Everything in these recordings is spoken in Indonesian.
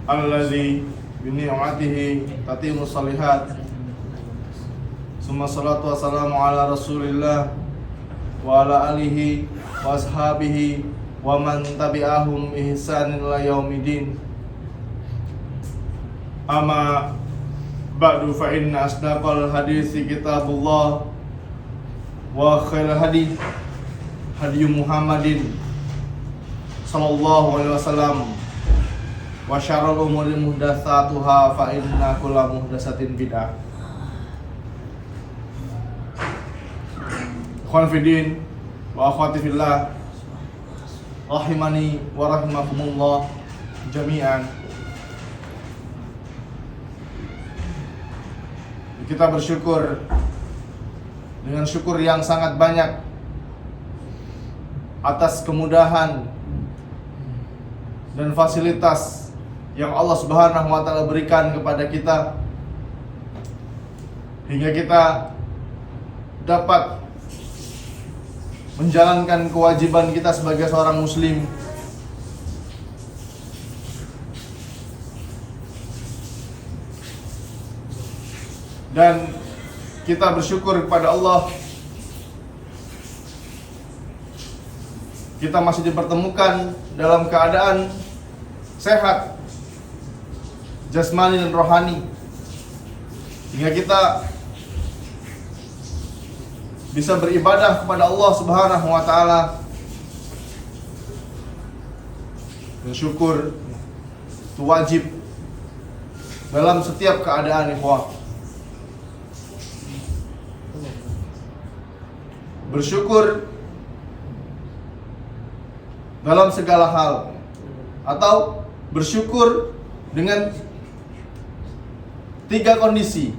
alladzi bi ni'matihi tatimmu shalihat. Summa salatu wassalamu ala Rasulillah wa ala alihi wa ashabihi wa man tabi'ahum ihsanin ila yaumidin. Amma ba'du fa inna asdaqal hadisi kitabullah wa khairal hadi Muhammadin sallallahu alaihi wasallam wa syarrul umuri muhdatsatuha fa inna kulla muhdatsatin bid'ah. Ikhwan fiddin wa akhwati fillah rahimani wa rahimakumullah jami'an. Kita bersyukur dengan syukur yang sangat banyak atas kemudahan dan fasilitas yang Allah Subhanahu wa taala berikan kepada kita hingga kita dapat menjalankan kewajiban kita sebagai seorang muslim dan kita bersyukur kepada Allah kita masih dipertemukan dalam keadaan sehat jasmani dan rohani hingga kita bisa beribadah kepada Allah Subhanahu wa taala. Bersyukur itu wajib dalam setiap keadaan, ikhwah. Bersyukur dalam segala hal atau bersyukur dengan 3 kondisi.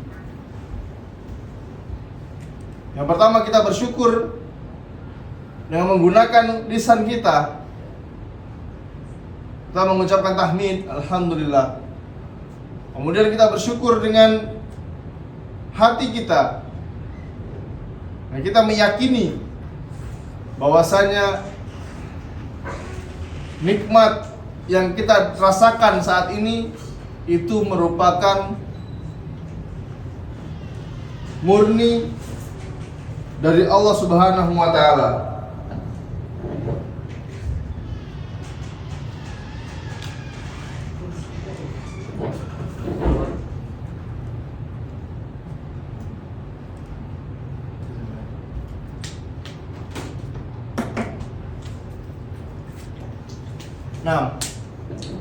Yang pertama, kita bersyukur dengan menggunakan lisan kita. Kita mengucapkan tahmid, alhamdulillah. Kemudian kita bersyukur dengan hati kita. Nah, kita meyakini bahwasanya nikmat yang kita rasakan saat ini itu merupakan murni dari Allah Subhanahu wa taala. Nah,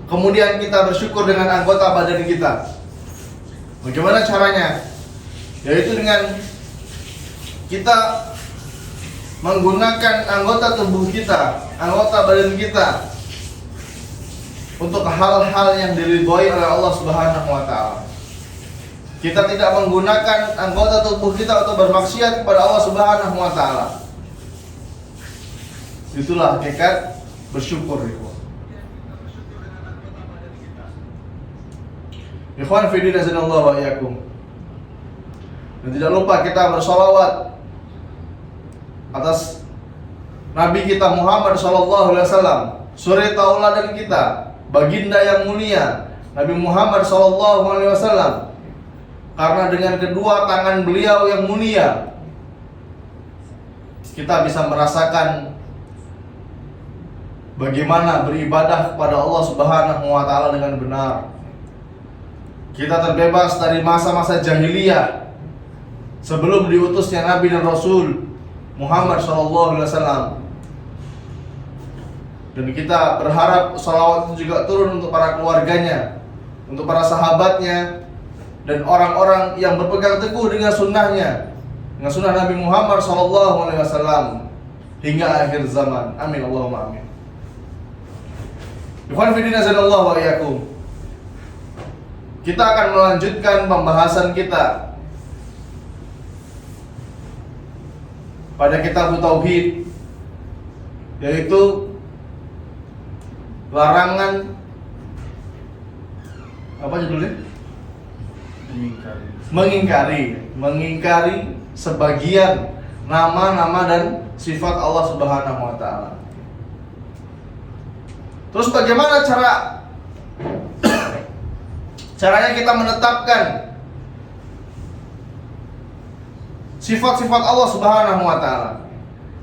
kemudian kita bersyukur dengan anggota badan kita. Bagaimana caranya? Yaitu dengan kita menggunakan anggota tubuh kita, anggota badan kita untuk hal-hal yang diridhoi oleh Allah Subhanahu wa taala. Kita tidak menggunakan anggota tubuh kita untuk bermaksiat kepada Allah Subhanahu wa taala. Itulah hakikat bersyukur, ikhwan fillah azanallahu wa iyyakum. Dan tidak lupa kita bersolawat atas Nabi kita Muhammad SAW, suri tauladan kita, baginda yang mulia Nabi Muhammad SAW. Karena dengan kedua tangan beliau yang mulia kita bisa merasakan bagaimana beribadah kepada Allah Subhanahu wa taala dengan benar. Kita terbebas dari masa-masa jahiliyah sebelum diutusnya Nabi dan Rasul Muhammad SAW. Dan kita berharap salawat itu juga turun untuk para keluarganya, untuk para sahabatnya, dan orang-orang yang berpegang teguh dengan sunnahnya, dengan sunnah Nabi Muhammad SAW hingga akhir zaman. Amin Allahumma amin. Ikhwan fillah azanallahu wa iyyakum. Kita akan melanjutkan pembahasan kita pada kitab Tauhid, yaitu larangan apa judulnya? Mengingkari sebagian nama-nama dan sifat Allah Subhanahu wa taala. Terus bagaimana cara Caranya kita menetapkan sifat-sifat Allah Subhanahu wa taala.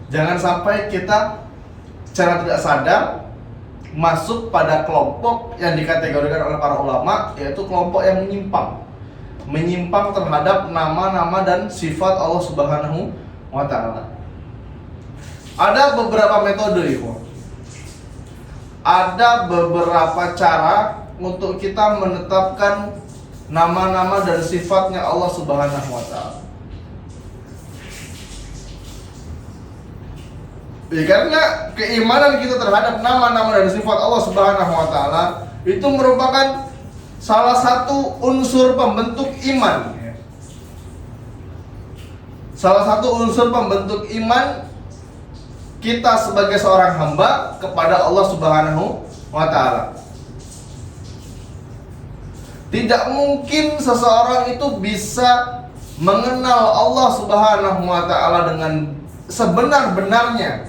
Jangan sampai kita secara tidak sadar masuk pada kelompok yang dikategorikan oleh para ulama, yaitu kelompok yang menyimpang terhadap nama-nama dan sifat Allah Subhanahu wa taala. Ada beberapa metode itu. Ada beberapa cara untuk kita menetapkan nama-nama dan sifatnya Allah Subhanahu wa taala. Ya, karena keimanan kita terhadap nama-nama dan sifat Allah Subhanahu wa taala itu merupakan salah satu unsur pembentuk iman. Salah satu unsur pembentuk iman kita sebagai seorang hamba kepada Allah Subhanahu wa taala. Tidak mungkin seseorang itu bisa mengenal Allah Subhanahu wa taala dengan sebenar-benarnya.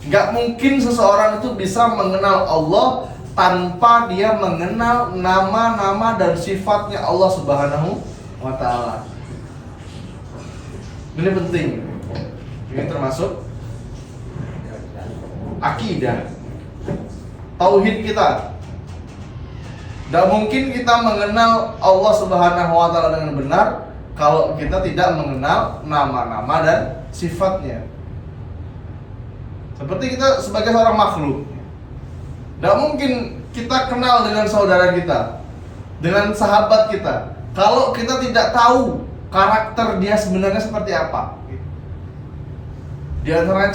Gak mungkin seseorang itu bisa mengenal Allah tanpa dia mengenal nama-nama dan sifatnya Allah Subhanahu wa taala. Ini penting. Ini termasuk akidah, tauhid kita. Tidak mungkin kita mengenal Allah Subhanahu wa taala dengan benar kalau kita tidak mengenal nama-nama dan sifatnya. Seperti kita sebagai seorang makhluk, tidak mungkin kita kenal dengan saudara kita, dengan sahabat kita, kalau kita tidak tahu karakter dia sebenarnya seperti apa. Di antara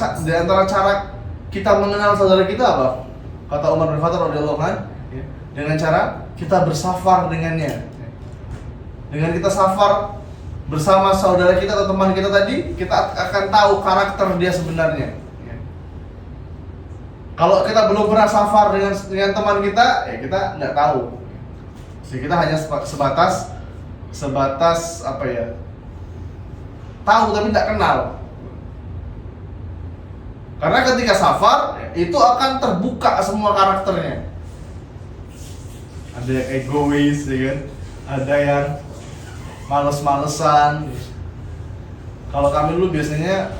cara kita mengenal saudara kita apa? Kata Umar bin Khattab radhiyallahu anhu, dengan cara kita bersafar dengannya. Dengan kita safar bersama saudara kita atau teman kita tadi, kita akan tahu karakter dia sebenarnya. Kalau kita belum pernah safar dengan teman kita, ya kita nggak tahu. Jadi kita hanya sebatas apa ya? Tahu tapi tidak kenal. Karena ketika safar itu akan terbuka semua karakternya. Ada yang egois, ya kan? Ada yang males-malesan. Kalau kami dulu biasanya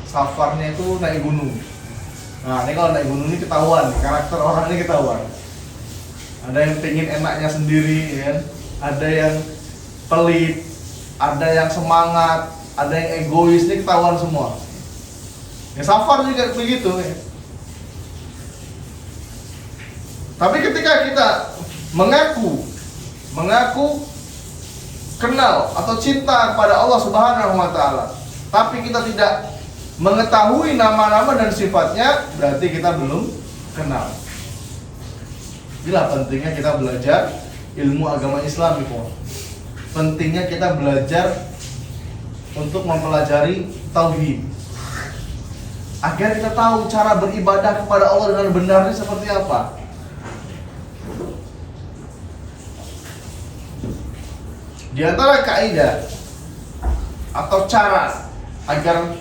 safarnya itu naik gunung. Nah, ini kalau naik gunung ini ketahuan, karakter orang ini ketahuan. Ada yang pengen enaknya sendiri, ya kan? Ada yang pelit, ada yang semangat, ada yang egois, ini ketahuan semua. Ya safar juga begitu, ya. Tapi ketika kita mengaku kenal atau cinta kepada Allah Subhanahu wa taala, tapi kita tidak mengetahui nama-nama dan sifatnya, berarti kita belum kenal. Inilah pentingnya kita belajar ilmu agama Islam itu. Pentingnya kita belajar untuk mempelajari tauhid, agar kita tahu cara beribadah kepada Allah dengan benarnya seperti apa. Di antara kaidah atau cara agar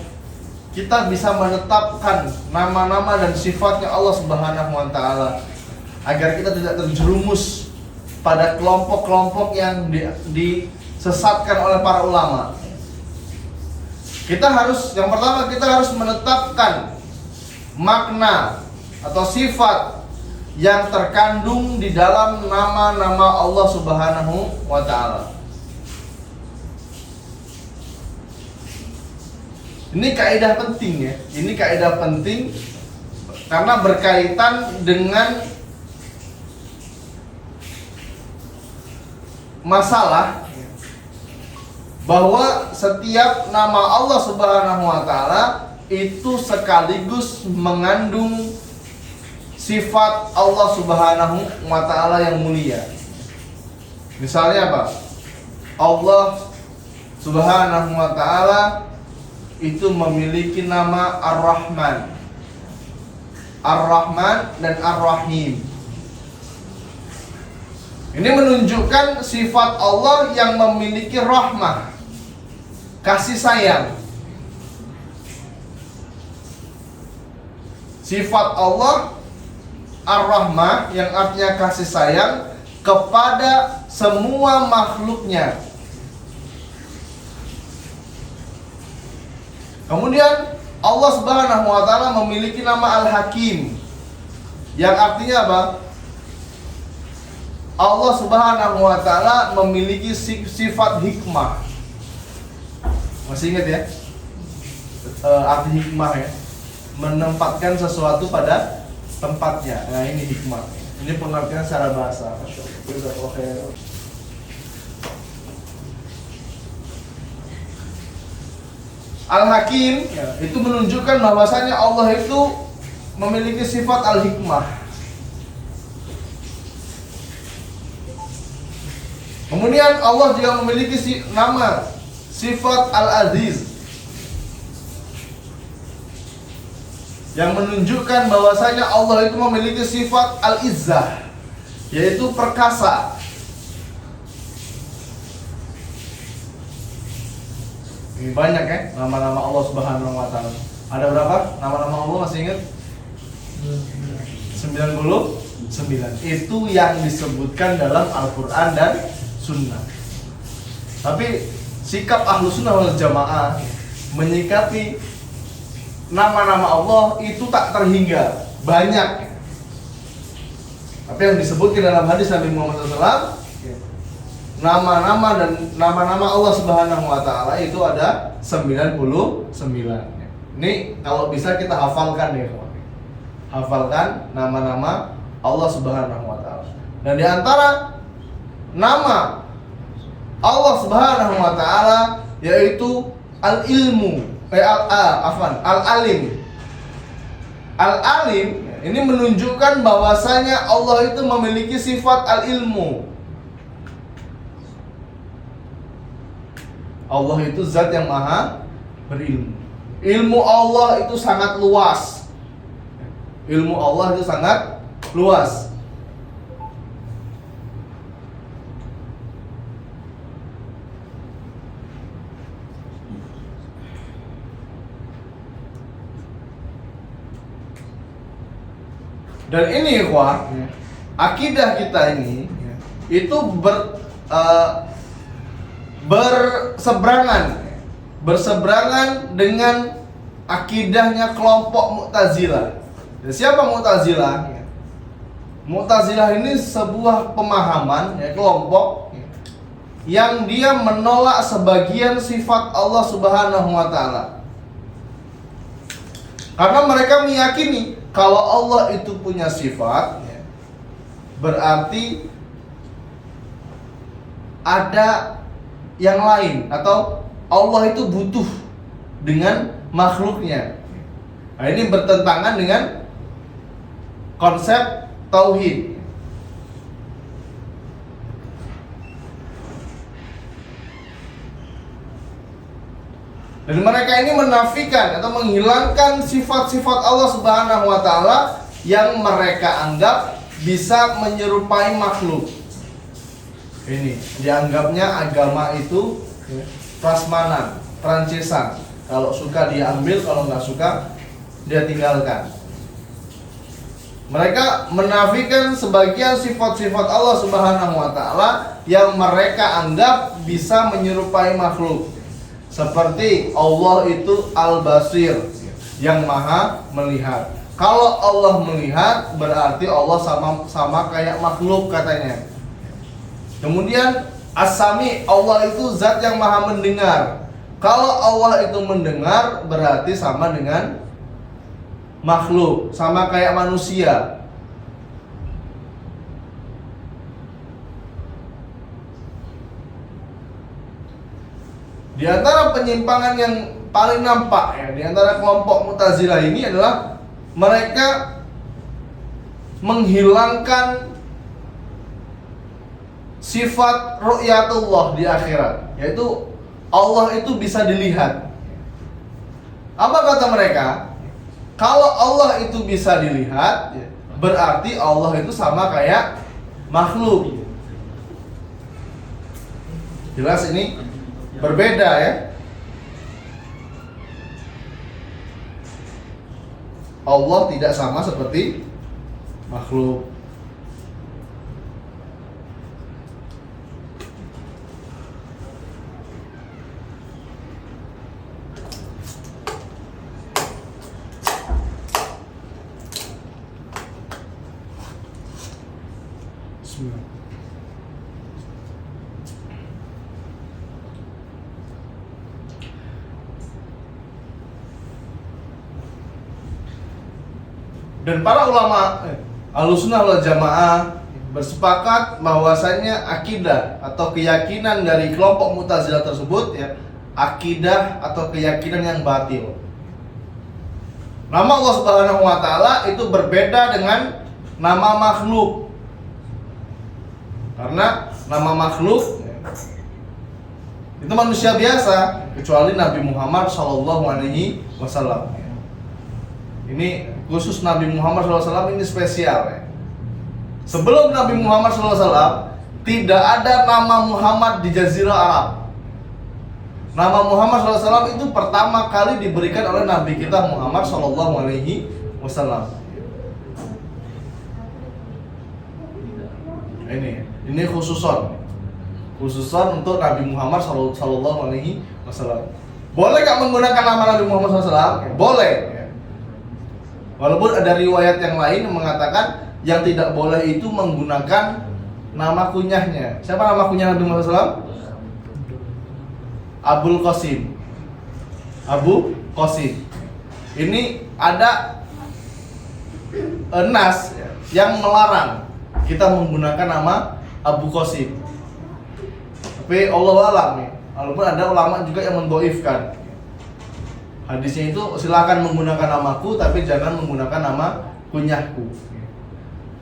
kita bisa menetapkan nama-nama dan sifatnya Allah Subhanahu wa taala, agar kita tidak terjerumus pada kelompok-kelompok yang disesatkan oleh para ulama. Yang pertama kita harus menetapkan makna atau sifat yang terkandung di dalam nama-nama Allah Subhanahu wa taala. Ini kaidah penting ya. Ini kaidah penting karena berkaitan dengan masalah bahwa setiap nama Allah Subhanahu wa taala itu sekaligus mengandung sifat Allah Subhanahu wa taala yang mulia. Misalnya apa? Allah Subhanahu wa taala itu memiliki nama Ar-Rahman, Ar-Rahman dan Ar-Rahim. Ini menunjukkan sifat Allah yang memiliki rahmah, kasih sayang. Sifat Allah Ar-Rahmah yang artinya kasih sayang kepada semua makhluknya. Kemudian Allah Subhanahu wa taala memiliki nama Al-Hakim, yang artinya apa? Allah Subhanahu wa taala memiliki sifat hikmah. Masih ingat ya? Arti hikmah ya? Menempatkan sesuatu pada tempatnya. Nah, ini hikmah. Ini pengertian secara bahasa. Al-Hakim ya, itu menunjukkan bahwasanya Allah itu memiliki sifat al-hikmah. Kemudian Allah juga memiliki nama sifat al-aziz, yang menunjukkan bahwasanya Allah itu memiliki sifat al-izzah, yaitu perkasa. Ini banyak ya nama-nama Allah Subhanahu wa taala. Ada berapa? Nama-nama Allah masih ingat? 99. Itu yang disebutkan dalam Al-Qur'an dan Sunnah. Tapi sikap Ahlus Sunnah wal Jamaah menyikapi nama-nama Allah itu tak terhingga, banyak. Tapi yang disebutkan dalam hadis Nabi Muhammad SAW, nama-nama dan nama-nama Allah Subhanahu wa taala itu ada 99. Ini kalau bisa kita hafalkan ya, hafalkan nama-nama Allah Subhanahu wa taala. Dan di antara nama Allah Subhanahu wa taala yaitu al-ilmu, al-alim. Al-alim ini menunjukkan bahwasanya Allah itu memiliki sifat al-ilmu. Allah itu zat yang maha berilmu. Ilmu Allah itu sangat luas. Ilmu Allah itu sangat luas. Dan ini akidah kita ini itu berseberangan dengan akidahnya kelompok Mu'tazilah. Dan siapa Mu'tazilah? Mu'tazilah ini sebuah pemahaman kelompok yang dia menolak sebagian sifat Allah Subhanahu wa taala. Karena mereka meyakini kalau Allah itu punya sifat, berarti ada yang lain, atau Allah itu butuh dengan makhluknya. Nah, ini bertentangan dengan konsep tauhid. Dan mereka ini menafikan atau menghilangkan sifat-sifat Allah Subhanahu wa taala yang mereka anggap bisa menyerupai makhluk. Ini dianggapnya agama itu prasmanan, trancesan. Kalau suka dia ambil, kalau nggak suka dia tinggalkan. Mereka menafikan sebagian sifat-sifat Allah Subhanahu wa taala yang mereka anggap bisa menyerupai makhluk. Seperti Allah itu Al-Basir, yang maha melihat. Kalau Allah melihat, berarti Allah sama kayak makhluk katanya. Kemudian As-Sami, Allah itu zat yang maha mendengar. Kalau Allah itu mendengar, berarti sama dengan makhluk, sama kayak manusia. Di antara penyimpangan yang paling nampak di antara kelompok Mu'tazilah ini adalah mereka menghilangkan sifat ru'yatullah di akhirat, yaitu Allah itu bisa dilihat. Apa kata mereka? Kalau Allah itu bisa dilihat, berarti Allah itu sama kayak makhluk. Jelas ini berbeda ya. Allah tidak sama seperti makhluk. Dan para ulama Ahlussunnah wal Jamaah bersepakat bahwasanya akidah atau keyakinan dari kelompok Mu'tazilah tersebut ya, akidah atau keyakinan yang batil. Nama Allah Subhanahu wa taala itu berbeda dengan nama makhluk. Karena nama makhluk itu manusia biasa kecuali Nabi Muhammad sallallahu alaihi wasallam. Ini khusus Nabi Muhammad SAW ini spesial ya. Sebelum Nabi Muhammad SAW tidak ada nama Muhammad di Jazirah Arab. Nama Muhammad SAW itu pertama kali diberikan oleh Nabi kita Muhammad SAW. Ini khususon untuk Nabi Muhammad SAW. Boleh gak menggunakan nama Nabi Muhammad SAW? Boleh. Walaupun ada riwayat yang lain yang mengatakan yang tidak boleh itu menggunakan nama kunyahnya. Siapa nama kunyah Nabi Muhammad SAW? Abul Qasim. Abu Qasim. Ini ada nas yang melarang kita menggunakan nama Abu Qasim. Tapi Allah alam nih. Walaupun ada ulama juga yang mendhoifkan. Hadisnya itu silakan menggunakan namaku tapi jangan menggunakan nama kunyahku.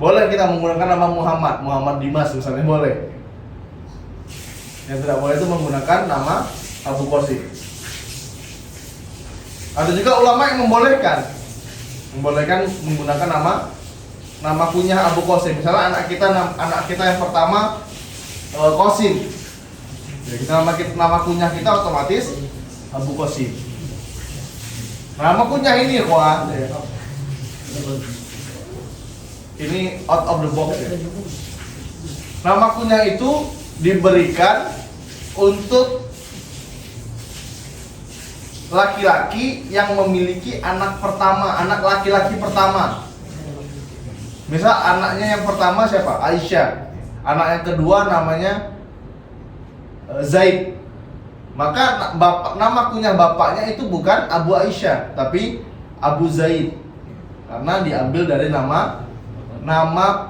Boleh kita menggunakan nama Muhammad Dimas misalnya boleh. Yang tidak boleh itu menggunakan nama Abu Qasim. Ada juga ulama yang membolehkan menggunakan nama kunyah Abu Qasim. Misalnya anak kita yang pertama Qasim. Ya, nama kunyah kita otomatis Abu Qasim. Nama kunyah ini kawan. Ini out of the box ya. Nama kunyah itu diberikan untuk laki-laki yang memiliki anak laki-laki pertama. Misal anaknya yang pertama siapa? Aisyah. Anak yang kedua namanya Zaid. Maka nama kunyah bapaknya itu bukan Abu Aisyah, tapi Abu Zaid. Karena diambil dari nama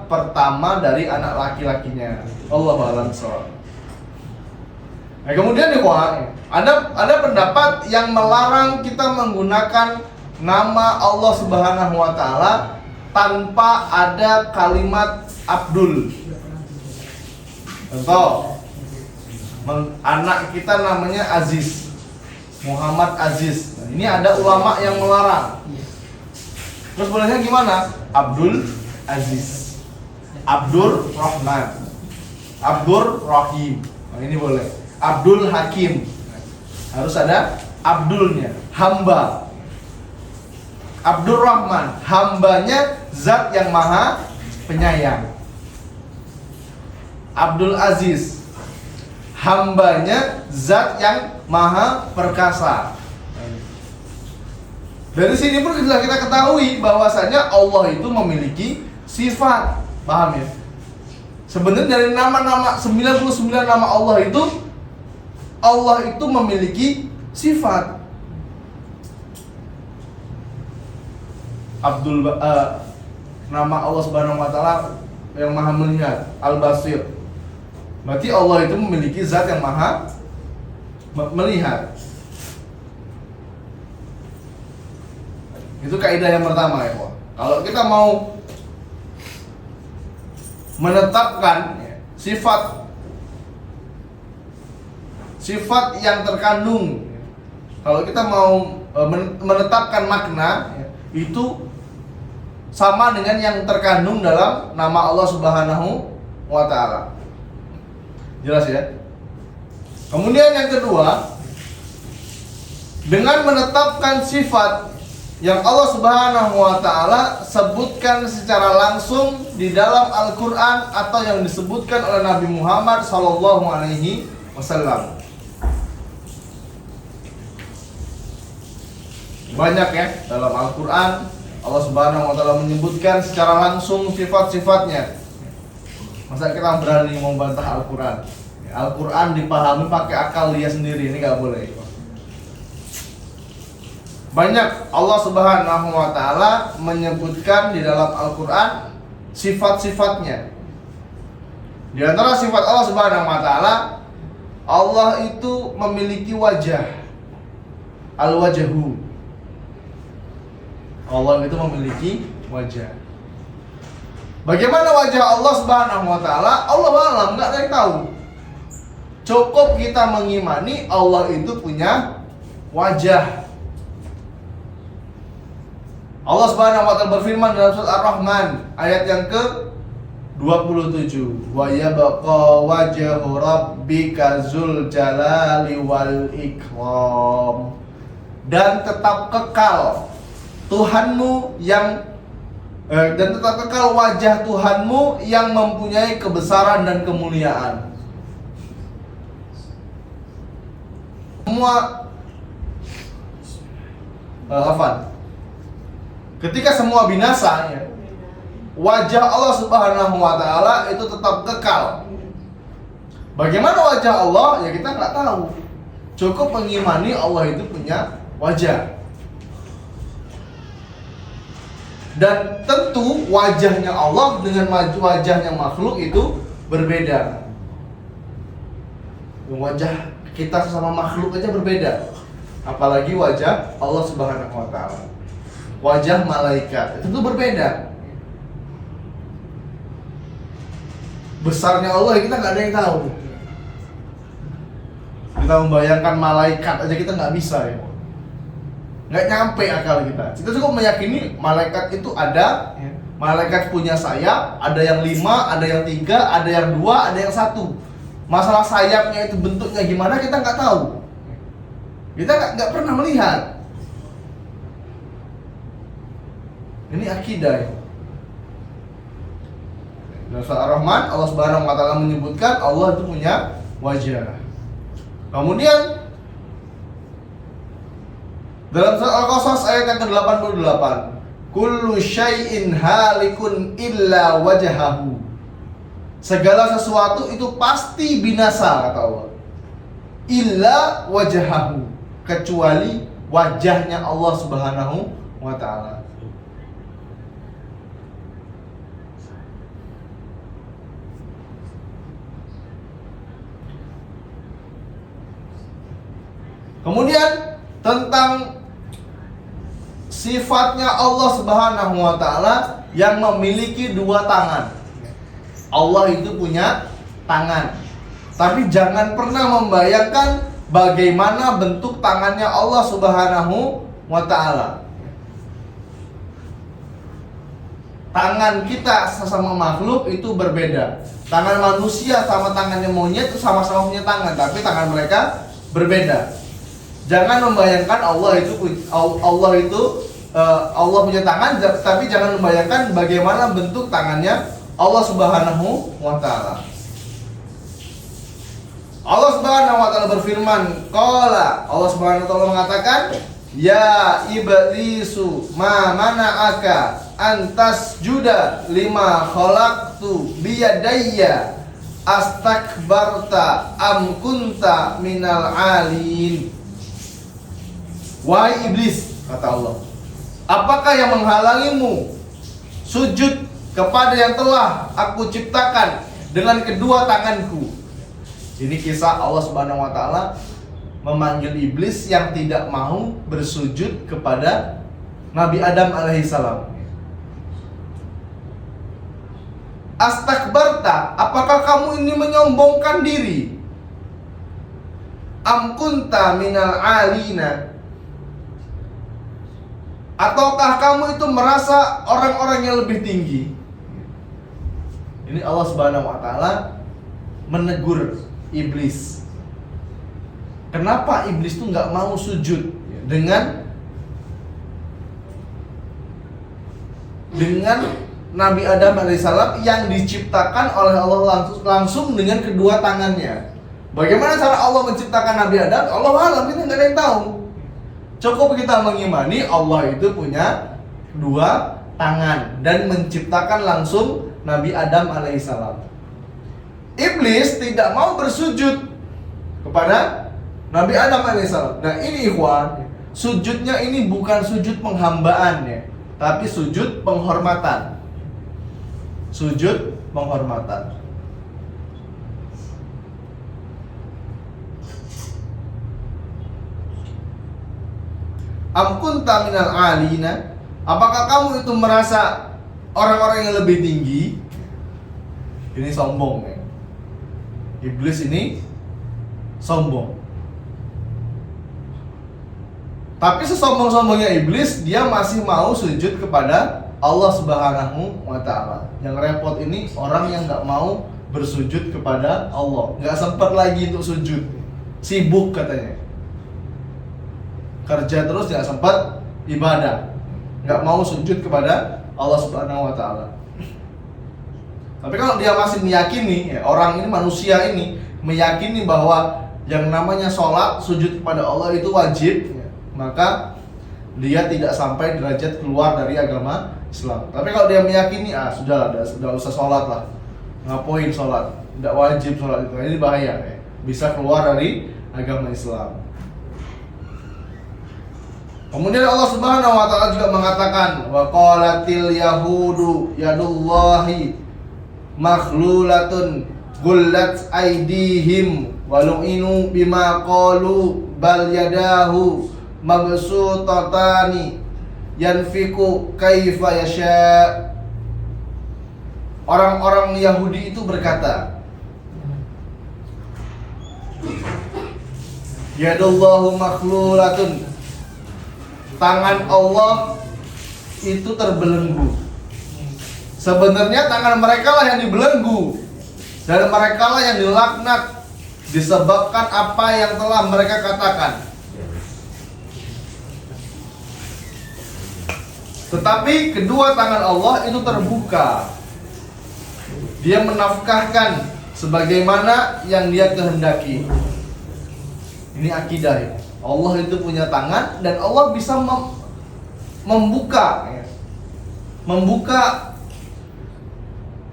pertama dari anak laki-lakinya. Allahu a'lam bishawab. Nah, kemudian nih ada pendapat yang melarang kita menggunakan nama Allah Subhanahu wa taala tanpa ada kalimat Abdul. Contoh, anak kita namanya Aziz, Muhammad Aziz. Nah, ini ada ulama yang melarang. Terus bolehnya gimana? Abdul Aziz, Abdul Rahman, Abdul Rahim. Nah, ini boleh. Abdul Hakim. Harus ada Abdulnya. Hamba. Abdul Rahman, hambanya Zat yang Maha Penyayang. Abdul Aziz, hambanya Zat yang Maha Perkasa. Dari sini pun sudah kita ketahui bahwasanya Allah itu memiliki sifat. Paham ya? Sebenarnya dari nama-nama 99 nama Allah itu memiliki sifat. Nama Allah Subhanahu wa taala yang Maha Melihat, Al-Basir. Berarti Allah itu memiliki zat yang Maha Melihat. Itu kaidah yang pertama ya, Pak. Kalau kita mau menetapkan sifat yang terkandung, kalau kita mau menetapkan makna itu sama dengan yang terkandung dalam nama Allah Subhanahu wa taala. Jelas ya? Kemudian yang kedua, dengan menetapkan sifat yang Allah Subhanahu wa taala sebutkan secara langsung di dalam Al-Qur'an atau yang disebutkan oleh Nabi Muhammad sallallahu alaihi wasallam. Banyak ya dalam Al-Qur'an Allah Subhanahu wa taala menyebutkan secara langsung sifat-sifatnya. Masa kita berani membantah Al-Quran? Al-Quran dipahami pakai akal dia sendiri, ini nggak boleh. Banyak Allah Subhanahu wa Ta'ala menyebutkan di dalam Al-Quran sifat-sifatnya. Di antara sifat Allah Subhanahu wa Ta'ala, Allah itu memiliki wajah. Al-wajhu. Allah itu memiliki wajah. Bagaimana wajah Allah Subhanahu wa Ta'ala? Allah alam, nggak ada yang tahu. Cukup kita mengimani Allah itu punya wajah. Allah Subhanahu wa Ta'ala berfirman dalam surat Ar-Rahman ayat yang ke-27. Wa yabqa wajhu rabbika dzul jalali wal ikram. Dan tetap kekal Tuhanmu yang dan tetap kekal wajah Tuhanmu yang mempunyai kebesaran dan kemuliaan. Semua ketika semua binasa ya, wajah Allah Subhanahu wa Ta'ala itu tetap kekal. Bagaimana wajah Allah? Ya kita nggak tahu. Cukup mengimani Allah itu punya wajah. Dan tentu wajahnya Allah dengan wajahnya makhluk itu berbeda. Wajah kita sesama makhluk aja berbeda, apalagi wajah Allah Subhanahu wa Ta'ala. Wajah malaikat itu berbeda. Besarnya Allah kita nggak ada yang tahu. Kita membayangkan malaikat aja kita nggak bisa ya. Nggak nyampe akal kita. Kita cukup meyakini malaikat itu ada. Malaikat punya sayap, ada yang 5, ada yang 3, ada yang 2, ada yang 1. Masalah sayapnya itu bentuknya gimana kita nggak tahu. Kita nggak pernah melihat. Ini akidah ya. Dalam surah Ar-Rahman Allah Subhanahu wa Ta'ala menyebutkan Allah itu punya wajah. Kemudian dalam surah Al-Qasas ayat yang ke-88, kullu syai'in halikun illa wajhahu. Segala sesuatu itu pasti binasa kata Allah. Illa wajhahu, kecuali wajahnya Allah Subhanahu wa Ta'ala. Kemudian tentang sifatnya Allah Subhanahu wa Ta'ala yang memiliki 2 tangan. Allah itu punya tangan. Tapi jangan pernah membayangkan bagaimana bentuk tangannya Allah Subhanahu wa Ta'ala. Tangan kita sesama makhluk itu berbeda. Tangan manusia sama tangannya monyet itu sama-sama punya tangan, tapi tangan mereka berbeda. Jangan membayangkan Allah punya tangan, tapi jangan membayangkan bagaimana bentuk tangannya Allah Subhanahu wa Ta'ala. Allah Subhanahu wa Ta'ala berfirman, qala, Allah Subhanahu wa Ta'ala mengatakan, ya iblisu ma mana'aka antas juda lima khalaqtu biyadayya astakbarta am kunta minal alin. Wahai iblis, kata Allah, apakah yang menghalangimu sujud kepada yang telah aku ciptakan dengan kedua tanganku? Ini kisah Allah Subhanahu wa Ta'ala memanggil iblis yang tidak mau bersujud kepada Nabi Adam alaihissalam. Astakbarta, apakah kamu ini menyombongkan diri? Am kunta minal alina, ataukah kamu itu merasa orang-orang yang lebih tinggi? Ini Allah Subhanahu wa Ta'ala menegur iblis. Kenapa iblis itu nggak mau sujud dengan Nabi Adam alaihissalam yang diciptakan oleh Allah langsung dengan kedua tangannya? Bagaimana cara Allah menciptakan Nabi Adam? Allah alam, kita nggak ada yang tahu. Cukup kita mengimani Allah itu punya 2 tangan dan menciptakan langsung Nabi Adam alaihissalam. Iblis tidak mau bersujud kepada Nabi Adam alaihissalam. Nah ini ikhwan, sujudnya ini bukan sujud penghambaan ya, tapi sujud penghormatan. Sujud penghormatan. Am kunta minal alina? Apakah kamu itu merasa orang-orang yang lebih tinggi? Ini sombong ya. Iblis ini sombong. Tapi sesombong-sombongnya iblis, dia masih mau sujud kepada Allah Subhanahu wa Ta'ala. Yang repot ini orang yang nggak mau bersujud kepada Allah, nggak sempat lagi untuk sujud, sibuk katanya, kerja terus nggak sempat ibadah, nggak mau sujud kepada Allah Subhanahu wa Ta'ala. Tapi kalau dia masih meyakini, ya, orang ini, manusia ini meyakini bahwa yang namanya sholat, sujud kepada Allah itu wajib, ya, maka dia tidak sampai derajat keluar dari agama Islam. Tapi kalau dia meyakini, sudah usah sholat lah, ngapain sholat, tidak wajib sholat itu, ini bahaya, ya, bisa keluar dari agama Islam. Kemudian Allah Subhanahu wa Ta'ala juga mengatakan, wa qalatil yahudu yadullahi makhlulatun gullat aydihim walu'inu bima qalu bal yadahu mabsutatani yanfiku kaifa yasha. Orang-orang Yahudi itu berkata, yadullahu makhlulatun, tangan Allah itu terbelenggu. Sebenarnya tangan mereka lah yang dibelenggu, dan mereka lah yang dilaknat disebabkan apa yang telah mereka katakan. Tetapi kedua tangan Allah itu terbuka. Dia menafkahkan sebagaimana yang dia kehendaki. Ini akidah ya. Allah itu punya tangan dan Allah bisa membuka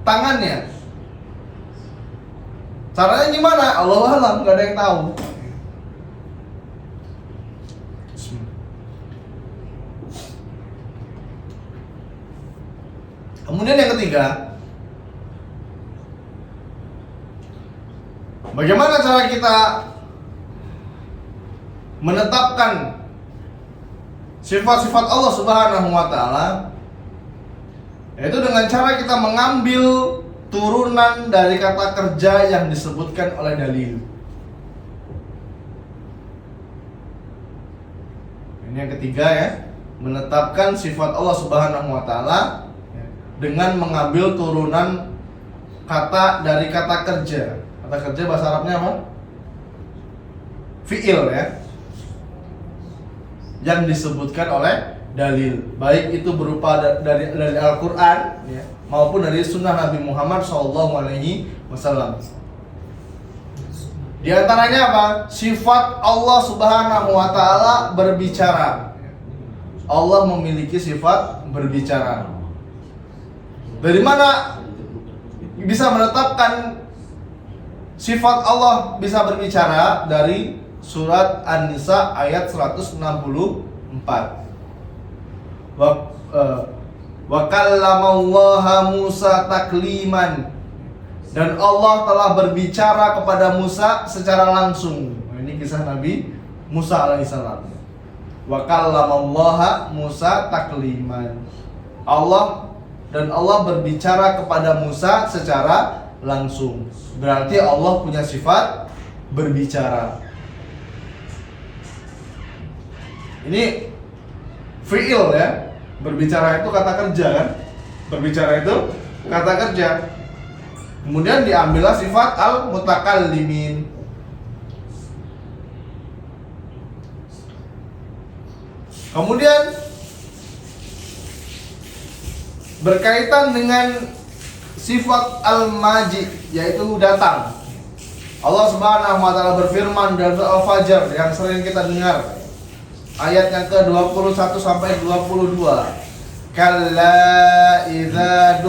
tangannya. Caranya gimana? Allah alam, nggak ada yang tahu. Kemudian yang ketiga, bagaimana cara kita menetapkan sifat-sifat Allah Subhanahu wa Ta'ala? Yaitu dengan cara kita mengambil turunan dari kata kerja yang disebutkan oleh dalil. Ini yang ketiga ya, menetapkan sifat Allah Subhanahu wa Ta'ala dengan mengambil turunan kata dari kata kerja. Kata kerja bahasa Arabnya apa? Fi'il ya, yang disebutkan oleh dalil, baik itu berupa dari Al-Quran ya, maupun dari Sunnah Nabi Muhammad SAW. Di antaranya apa? Sifat Allah Subhanahu wa Ta'ala berbicara. Allah memiliki sifat berbicara. Dari mana bisa menetapkan sifat Allah bisa berbicara? Dari surat An-Nisa ayat 164. Wa kallamallaha Musa takliman, dan Allah telah berbicara kepada Musa secara langsung. Ini kisah Nabi Musa alaihissalam. Wa kallamallaha Musa takliman. Allah berbicara kepada Musa secara langsung. Berarti Allah punya sifat berbicara. Ini fi'il ya. Berbicara itu kata kerja kan? Berbicara itu kata kerja. Kemudian diambillah sifat al-mutakallimin. Kemudian berkaitan dengan sifat al-maji, yaitu datang. Allah Subhanahu wa Ta'ala berfirman dalam surah Al-Fajr yang sering kita dengar, ayat yang ke-21 sampai 22. Kalla idza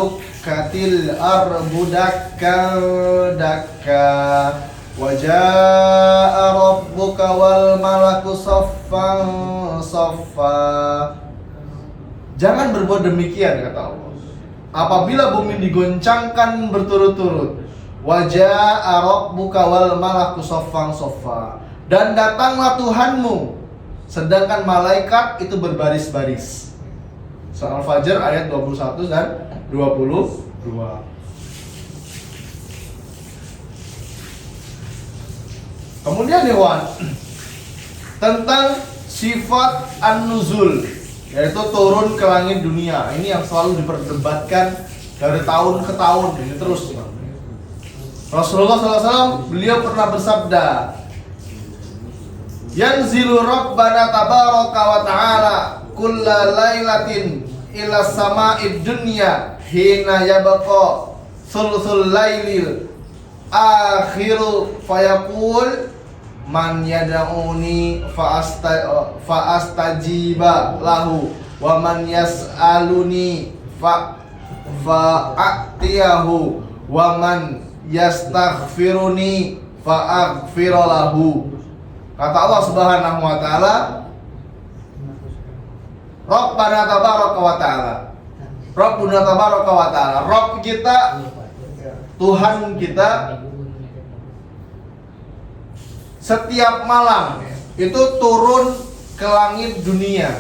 dukkatil ardu dakkan dakka wa jaa rabbuka wal malaku saffan saffa. Jangan berbuat demikian, kata Allah. Apabila bumi digoncangkan berturut-turut, wa jaa rabbuka wal malaku saffan saffa, dan datanglah Tuhanmu sedangkan malaikat itu berbaris-baris. Surah Al-Fajr ayat 21 dan 22. Kemudian Ikhwan, tentang sifat an-nuzul, yaitu turun ke langit dunia. Ini yang selalu diperdebatkan dari tahun ke tahun, ini terus. Rasulullah SAW beliau pernah bersabda, yanzilu rabbana tabaraka wa ta'ala kulla lailatin ila sama'id dunya hina yabqa thuluthul lailil akhiru fayaqul man yad'uni fa'astajiba lahu wa man yas'aluni fa'atiyahu wa man yastaghfiruni fa'aghfira lahu. Kata Allah Subhanahu wa taala, Rabbana tabaraka wa ta'ala, Rabbuna tabaraka wa ta'ala, Rabb kita, Tuhan kita, setiap malam itu turun ke langit dunia,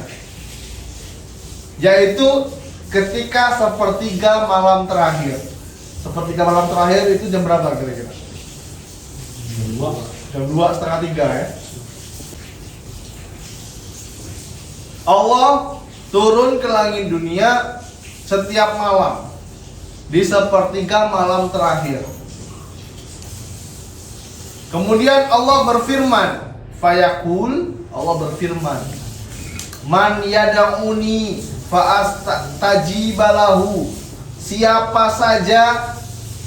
yaitu ketika sepertiga malam terakhir. Sepertiga malam terakhir itu jam berapa kira-kira? Jam 2:30 ya. Allah turun ke langit dunia setiap malam di sepertiga malam terakhir. Kemudian Allah berfirman, fayaqul, Allah berfirman, man yad'uni fa'astajibalahu, siapa saja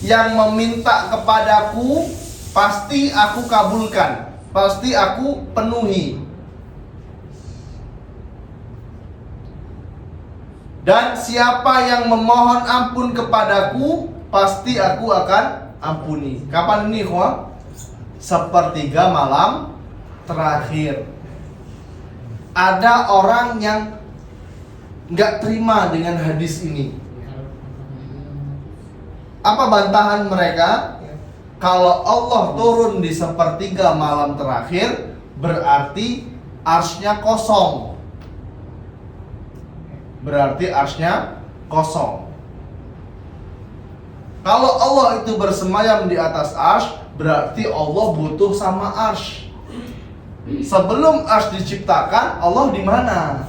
yang meminta kepadaku pasti aku kabulkan, pasti aku penuhi. Dan siapa yang memohon ampun kepadaku pasti aku akan ampuni. Kapan ini, kawan? Sepertiga malam terakhir. Ada orang yang nggak terima dengan hadis ini. Apa bantahan mereka? Kalau Allah turun di sepertiga malam terakhir, berarti arsy-nya kosong. Berarti arsy-nya kosong. Kalau Allah itu bersemayam di atas arsy, berarti Allah butuh sama arsy. Sebelum arsy diciptakan, Allah di mana?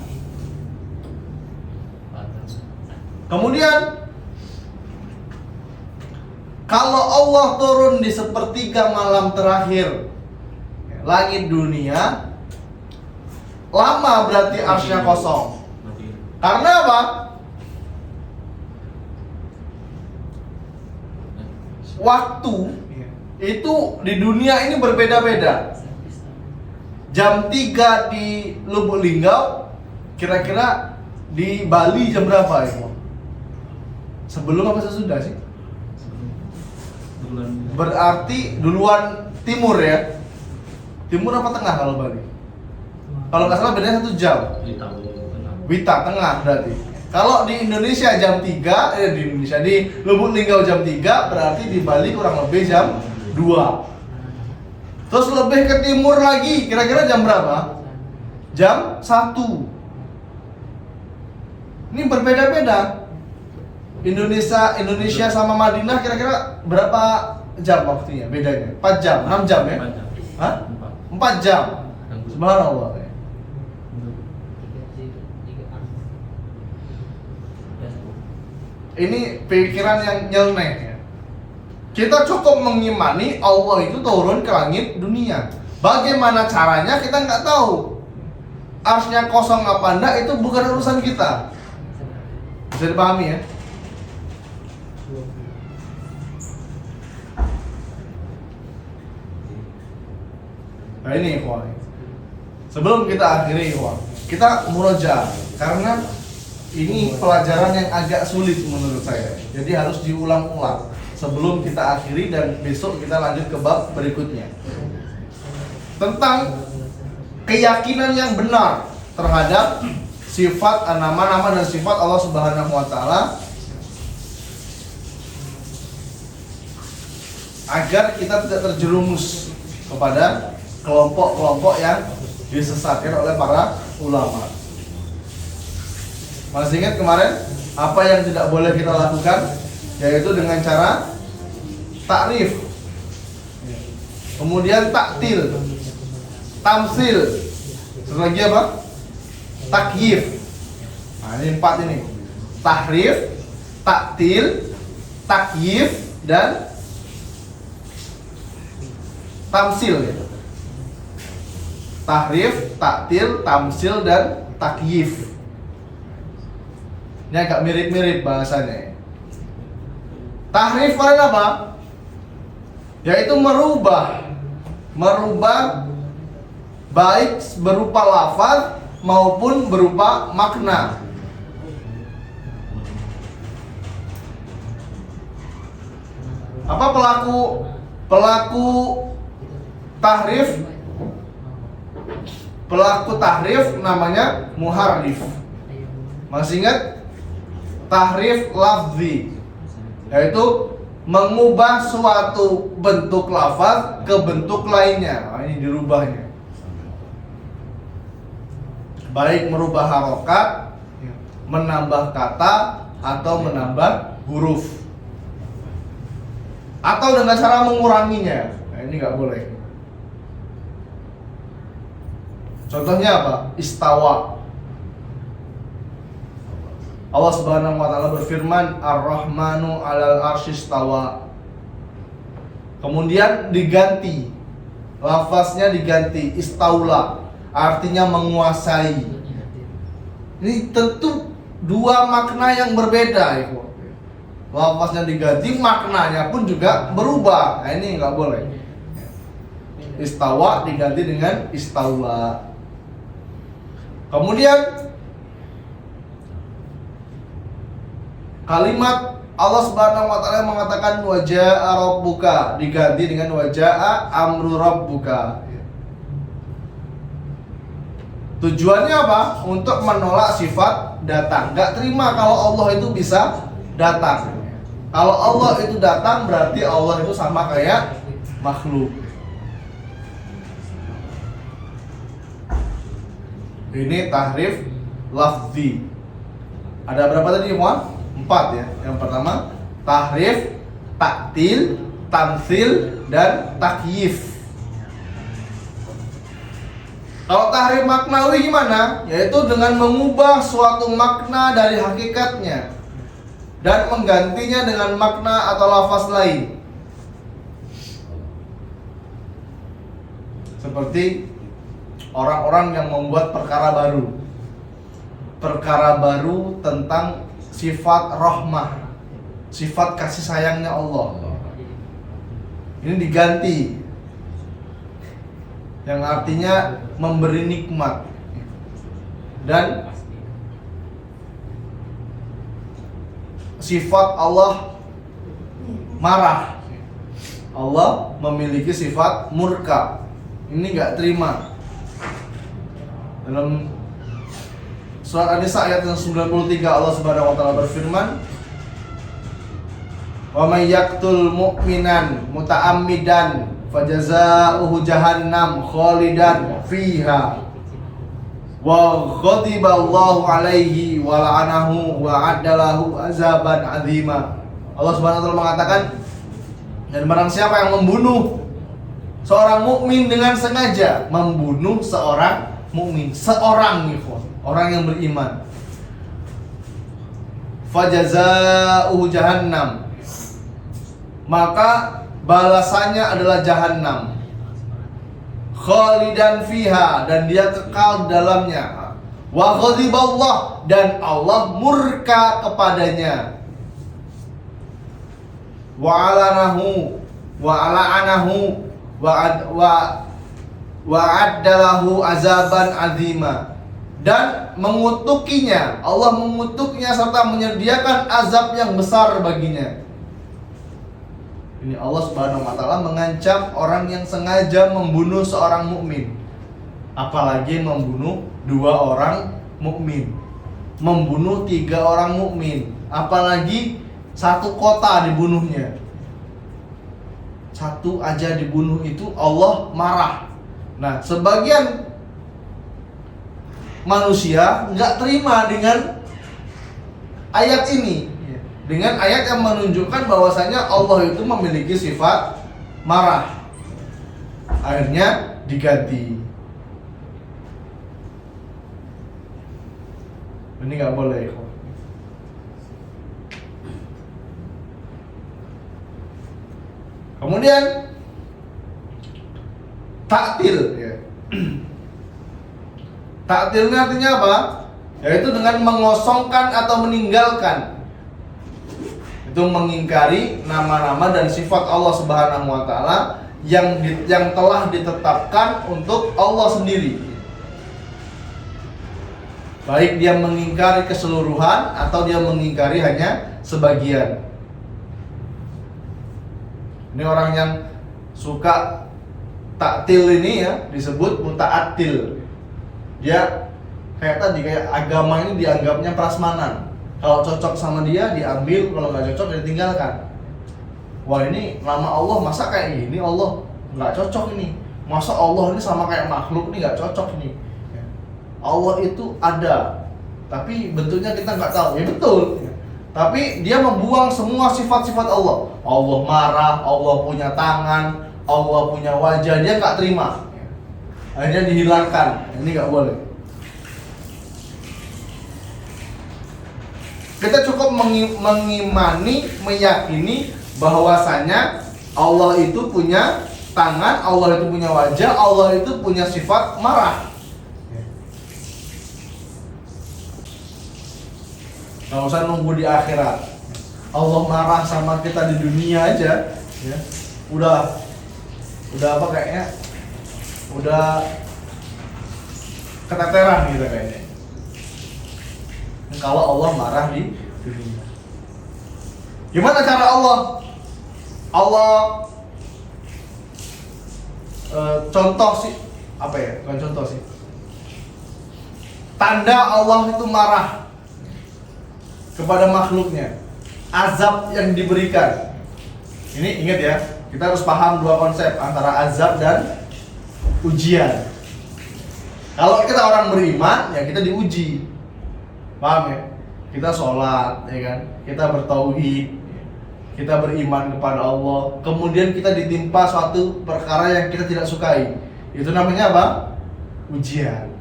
Kemudian, kalau Allah turun di sepertiga malam terakhir langit dunia, lama berarti arsy-nya kosong. Karena apa? Waktu itu di dunia ini berbeda-beda. Jam 3 di Lubuk Linggau, kira-kira di Bali jam berapa ya? Sebelum apa sesudah sih? Berarti duluan timur ya? Timur apa tengah kalau Bali? Kalau nggak salah bedanya 1 jam. Wita tengah berarti. Kalau di Indonesia jam 3, di Lubuk Linggau jam 3, berarti di Bali kurang lebih jam 2. Terus lebih ke timur lagi, kira-kira jam berapa? Jam 1. Ini berbeda-beda. Indonesia sama Madinah kira-kira berapa jam waktunya bedanya? 4 jam, 6 jam ya? 4 jam. Hah? 4 jam. Subhanallah. Ini pikiran yang nyeleneh ya. Kita cukup mengimani Allah itu turun ke langit dunia. Bagaimana caranya kita nggak tahu. Arsy-nya kosong apa enggak itu bukan urusan kita. Bisa dipahami ya? Nah ini ikhwan. Sebelum kita akhiri ikhwan, kita murojaah karena ini pelajaran yang agak sulit menurut saya. Jadi harus diulang-ulang sebelum kita akhiri dan besok kita lanjut ke bab berikutnya. Tentang keyakinan yang benar terhadap sifat, nama-nama dan sifat Allah Subhanahu wa taala, agar kita tidak terjerumus kepada kelompok-kelompok yang disesatkan oleh para ulama. Masih ingat kemarin apa yang tidak boleh kita lakukan? Yaitu dengan cara takrif, kemudian taktil, tamsil, terus lagi apa? Takyif. Nah, ini 4 ini. Tahrif, taktil, takyif, dan tamsil. Tahrif, taktil, tamsil, dan takyif. Ini agak mirip-mirip bahasanya. Tahrif kalian apa? Yaitu merubah baik berupa lafaz maupun berupa makna. Apa pelaku tahrif? Pelaku tahrif namanya muharrif. Masih ingat? Tahrif lafzi, yaitu mengubah suatu bentuk lafaz ke bentuk lainnya. Nah, ini dirubahnya. Baik merubah harokat, menambah kata, atau menambah huruf, atau dengan cara menguranginya. Nah, ini nggak boleh. Contohnya apa? Istawa. Allah Subhanahu wa taala berfirman, Ar-Rahmanu 'alal arsy istawa. Kemudian diganti, lafaznya diganti istaula, artinya menguasai. Ini tentu dua makna yang berbeda, ya. Lafaznya diganti, maknanya pun juga berubah. Nah, ini nggak boleh. Istawa diganti dengan istaula. Kemudian kalimat Allah Subhanahu wa taala mengatakan waja'a rabbuka diganti dengan waja'a amru rabbuka. Tujuannya apa? Untuk menolak sifat datang. Gak terima kalau Allah itu bisa datang. Kalau Allah itu datang berarti Allah itu sama kayak makhluk. Ini tahrif lafzi. Ada berapa tadi, Muhammad? 4 ya. Yang pertama tahrif, taktil, tamsil, dan takyif. Kalau tahrif maknawi gimana? Yaitu dengan mengubah suatu makna dari hakikatnya dan menggantinya dengan makna atau lafaz lain. Seperti orang-orang yang membuat perkara baru tentang sifat rahmah, sifat kasih sayangnya Allah. Ini diganti, yang artinya memberi nikmat, dan sifat Allah marah. Allah memiliki sifat murka. Ini nggak terima. Dalam surat An-Nisa ayat yang 93 Allah Subhanahu wa taala berfirman, "Wa may yaqtul mu'minan muta'ammidan fajazaohu jahannam khalidan fiha wa ghadiballahu alaihi wa la'anahu wa addalahu azaban azima." Allah Subhanahu wa taala mengatakan, dan barang siapa yang membunuh seorang mukmin dengan sengaja, membunuh seorang mukmin, seorang ikhwan, orang yang beriman, fajazaohu jahannam, maka balasannya adalah jahannam, khalidan fiha, dan dia kekal di dalamnya, wa ghadiballah, dan Allah murka kepadanya, wa alanahu wa ala'anahu wa addalahu azaban azima, dan mengutukinya. Allah mengutuknya serta menyediakan azab yang besar baginya. Ini Allah Subhanahu wa taala mengancam orang yang sengaja membunuh seorang mukmin. Apalagi membunuh 2 orang mukmin. Membunuh 3 orang mukmin. Apalagi 1 kota dibunuhnya. 1 aja dibunuh itu Allah marah. Nah, sebagian manusia nggak terima dengan ayat ini, dengan ayat yang menunjukkan bahwasanya Allah itu memiliki sifat marah. Akhirnya diganti. Ini nggak boleh. Kemudian taktil, ya. Taktilnya artinya apa? Yaitu dengan mengosongkan atau meninggalkan. Itu mengingkari nama-nama dan sifat Allah Subhanahu wa taala yang telah ditetapkan untuk Allah sendiri. Baik dia mengingkari keseluruhan atau dia mengingkari hanya sebagian. Ini orang yang suka taktil ini ya disebut muta'attil. Dia kayak agama ini dianggapnya prasmanan. Kalau cocok sama dia diambil, kalau nggak cocok ditinggalkan. Wah, ini nama Allah masa kayak gini, Allah nggak cocok ini. Masa Allah ini sama kayak makhluk ini nggak cocok nih. Allah itu ada, tapi bentuknya kita nggak tahu. Ya betul. Tapi dia membuang semua sifat-sifat Allah. Allah marah, Allah punya tangan, Allah punya wajah, dia nggak terima. Akhirnya dihilangkan. Ini nggak boleh. Kita cukup mengimani, meyakini bahwasanya Allah itu punya tangan, Allah itu punya wajah, Allah itu punya sifat marah. Nggak usah nunggu di akhirat. Allah marah sama kita di dunia aja, ya. Udah apa kayaknya? Udah keteteran gitu kayaknya. Kalau Allah marah di dunia. Gimana cara Allah contoh sih apa ya? Bukan contoh sih. Tanda Allah itu marah kepada makhluknya. Azab yang diberikan. Ini ingat ya, kita harus paham 2 konsep antara azab dan ujian. Kalau kita orang beriman, ya kita diuji. Paham ya? Kita sholat, ya kan? Kita bertauhid, kita beriman kepada Allah. Kemudian kita ditimpa suatu perkara yang kita tidak sukai. Itu namanya apa? Ujian.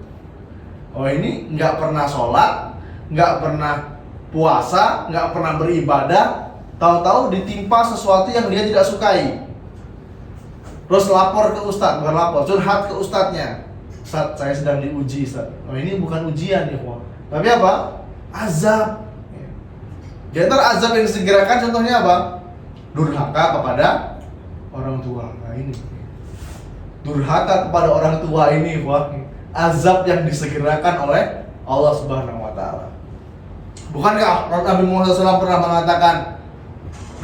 Oh, ini nggak pernah sholat, nggak pernah puasa, nggak pernah beribadah, tahu-tahu ditimpa sesuatu yang dia tidak sukai. Terus lapor ke ustadz, bukan lapor, curhat ke ustadznya. Ustadz, saya sedang diuji, Ustadz. Oh, ini bukan ujian ya, tapi apa? Azab. Di antara azab yang disegerakan contohnya apa? Durhaka kepada orang tua. Nah ini, durhaka kepada orang tua ini, azab yang disegerakan oleh Allah Subhanahu wa taala. Bukankah Nabi Muhammad SAW pernah mengatakan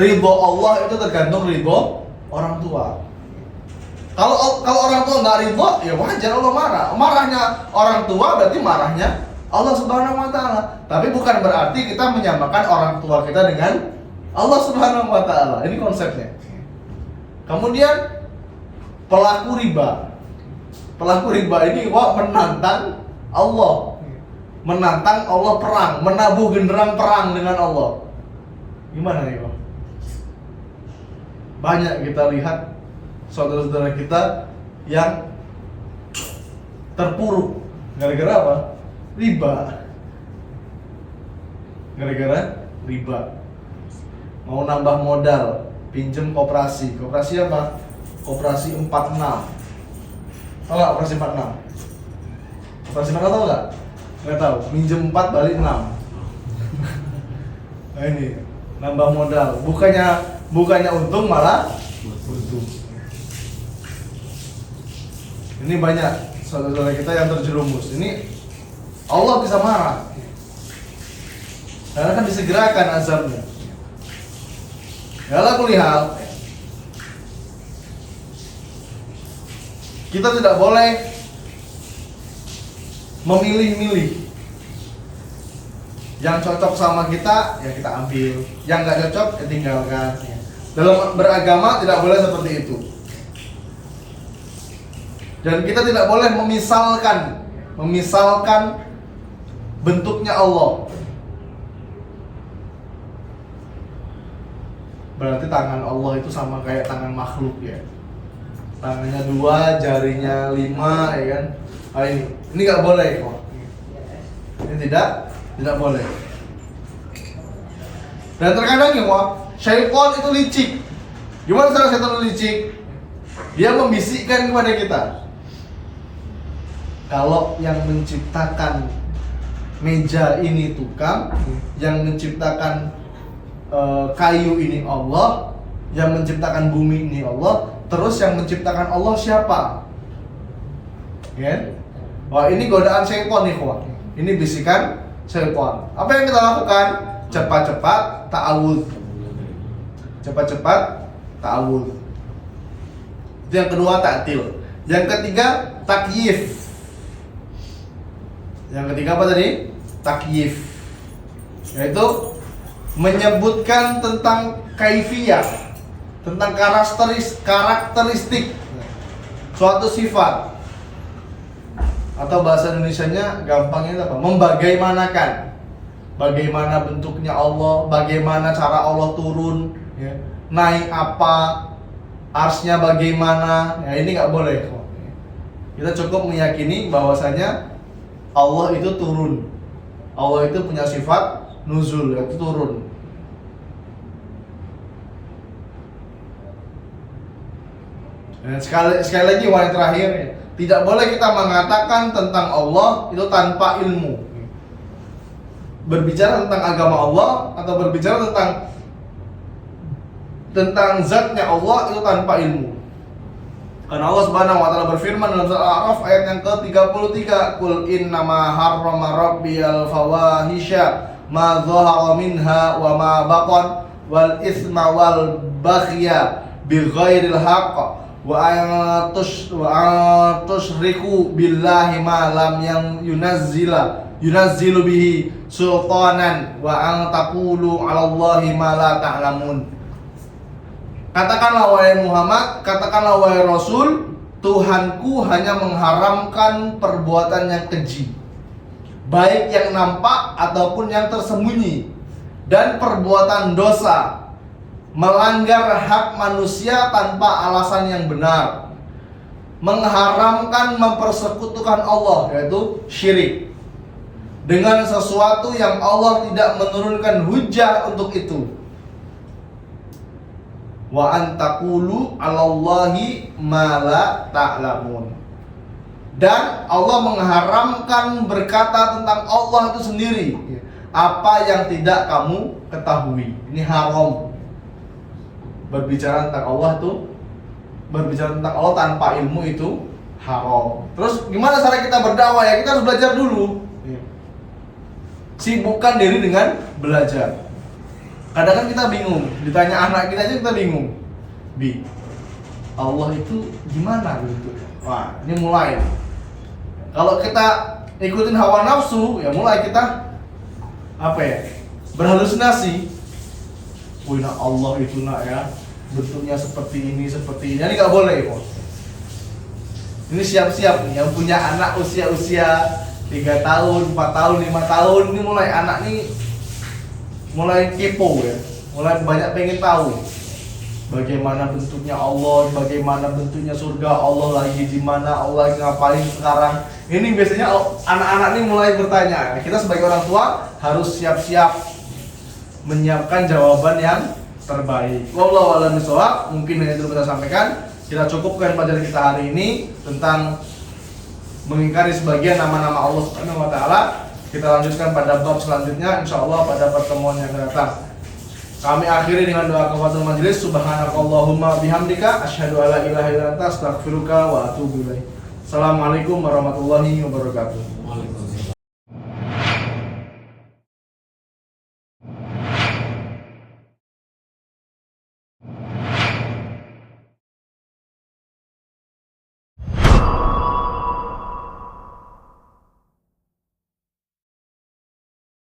ridho Allah itu tergantung ridho orang tua. Kalau orang tua nggak ridho, ya wajar Allah marah. Marahnya orang tua berarti marahnya Allah Subhanahu wa taala. Tapi bukan berarti kita menyamakan orang tua kita dengan Allah Subhanahu wa taala. Ini konsepnya. Kemudian pelaku riba. Pelaku riba ini menantang Allah. Menantang Allah perang, menabuh genderang perang dengan Allah. Gimana nih, Pak? Banyak kita lihat saudara-saudara kita yang terpuruk gara-gara apa? Riba. Gara-gara riba. Mau nambah modal, pinjem koperasi. Koperasi apa? Koperasi 46. Tahu nggak koperasi 46? Koperasi 46 tahu nggak? Nggak tahu. Minjem 4 balik 6. Nah ini nambah modal. Bukannya untung malah untung. Ini banyak saudara-saudara kita yang terjerumus. Ini Allah bisa marah. Karena kan disegerakan azabnya. Ala kulli hal, kita tidak boleh memilih-milih. Yang cocok sama kita, ya kita ambil. Yang nggak cocok, ya tinggalkan. Dalam beragama tidak boleh seperti itu. Dan kita tidak boleh memisalkan bentuknya Allah. Berarti tangan Allah itu sama kayak tangan makhluk ya. Tangannya 2, jarinya 5, ya kan? Ini nggak boleh kok. Ini tidak boleh. Dan terkadang ya, syaitan itu licik. Gimana cara syaitan licik? Dia membisikkan kepada kita. Kalau yang menciptakan meja ini tukang, yang menciptakan kayu ini Allah, yang menciptakan bumi ini Allah, terus yang menciptakan Allah siapa? Ya? Wah, ini godaan syaitan nih, wah. Ini bisikan syaitan. Apa yang kita lakukan? Cepat-cepat ta'awudz. Cepat-cepat ta'awudz. Itu yang kedua, ta'til. Yang ketiga, takyif. Yang ketiga apa tadi? Takyif. Yaitu menyebutkan tentang kaifiyah, tentang karakteristik suatu sifat. Atau bahasa Indonesianya gampangnya apa? Membagaimanakan. Bagaimana bentuknya Allah, bagaimana cara Allah turun, ya. Naik apa, arsnya bagaimana. Ya, ini nggak boleh. Kita cukup meyakini bahwasanya Allah itu turun. Allah itu punya sifat nuzul, yaitu turun. Dan sekali lagi yang terakhir, tidak boleh kita mengatakan tentang Allah itu tanpa ilmu. Berbicara tentang agama Allah atau berbicara tentang zatnya Allah itu tanpa ilmu. Karena Allah Subhanahu wa taala berfirman dalam surah Al-A'raf ayat yang ke-33, "Qul innama harrama rabbiyal fawahisha ma dhahara minha wa ma batan wal isma wal baghya bighairil haqq wa an tusyriku billahi ma lam yunazzilu bihi sultanan wa an taqulu 'alallahi ma la ta'lamun." Katakanlah wahai Muhammad, katakanlah wahai Rasul, Tuhanku hanya mengharamkan perbuatan yang keji, baik yang nampak ataupun yang tersembunyi, dan perbuatan dosa, melanggar hak manusia tanpa alasan yang benar, mengharamkan mempersekutukan Allah, yaitu syirik, dengan sesuatu yang Allah tidak menurunkan hujah untuk itu. Wa antaqulu 'alallahi ma la ta'lamun. Dan Allah mengharamkan berkata tentang Allah itu sendiri apa yang tidak kamu ketahui. Ini haram. Berbicara tentang Allah tanpa ilmu itu haram. Terus gimana cara kita berdakwah ya? Kita harus belajar dulu. Sibukkan diri dengan belajar. Kadang-kadang kita bingung, ditanya anak kita aja kita bingung. Bi, Allah itu gimana gitu? Wah, ini mulai. Kalau kita ikutin hawa nafsu, ya mulai kita berhalusinasi. Wih, nah Allah itu ya bentuknya seperti ini. Ini nggak boleh kok. Ini siap-siap nih, yang punya anak usia 3 tahun, 4 tahun, 5 tahun, ini mulai anak nih mulai kepo ya, mulai banyak pengen tahu bagaimana bentuknya Allah, bagaimana bentuknya surga, Allah lagi di mana, Allah lagi ngapain sekarang. Ini biasanya anak-anak ini mulai bertanya. Kita sebagai orang tua harus siap-siap menyiapkan jawaban yang terbaik. Wallahu a'lam bishawab. Mungkin hanya itu kita sampaikan. Kita cukupkan pelajaran kita hari ini tentang mengingkari sebagian nama-nama Allah Subhanahu wa taala. Kita lanjutkan pada bab selanjutnya insyaallah pada pertemuan yang akan datang. Kami akhiri dengan doa kafaratul majelis. Subhanakallahumma bihamdika asyhadu alla ilaha illa anta astaghfiruka wa atubu ilaik. Assalamualaikum warahmatullahi wabarakatuh.